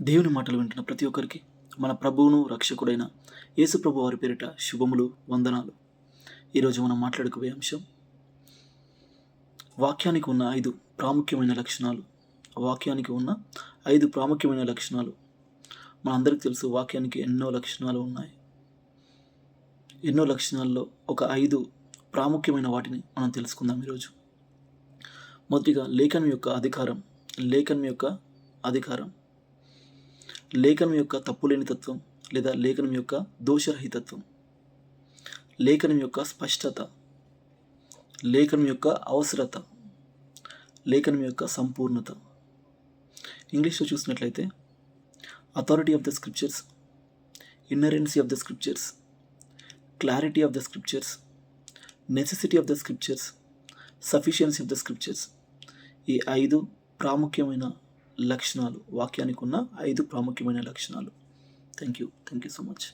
దేవుని మాటలు వింటున్న ప్రతి ఒక్కరికి మన ప్రభువును రక్షకుడైన యేసు ప్రభు వారి పేరిట శుభములు, వందనాలు. ఈరోజు మనం మాట్లాడుకోబోయే అంశం వాక్యానికి ఉన్న 5 ప్రాముఖ్యమైన లక్షణాలు. వాక్యానికి ఉన్న 5 ప్రాముఖ్యమైన లక్షణాలు. మనందరికీ తెలుసు వాక్యానికి ఎన్నో లక్షణాలు ఉన్నాయి. ఎన్నో లక్షణాల్లో ఒక 5 ప్రాముఖ్యమైన వాటిని మనం తెలుసుకుందాం ఈరోజు. మొదటిగా లేఖనం యొక్క అధికారం. లేఖనం యొక్క తప్పులేని తత్వం లేదా లేఖనం యొక్క దోషరహితత్వం, లేఖనం యొక్క స్పష్టత, లేఖనం యొక్క అవసరత, లేఖనం యొక్క సంపూర్ణత. ఇంగ్లీష్లో చూసినట్లయితే authority of the scriptures, inerrancy of the scriptures, clarity of the scriptures, necessity of the scriptures, sufficiency of the scriptures. ఈ 5 ప్రాముఖ్యమైన లక్షణాలు, వాక్యానికి ఉన్న 5 ప్రాముఖ్యమైన లక్షణాలు. Thank you so much.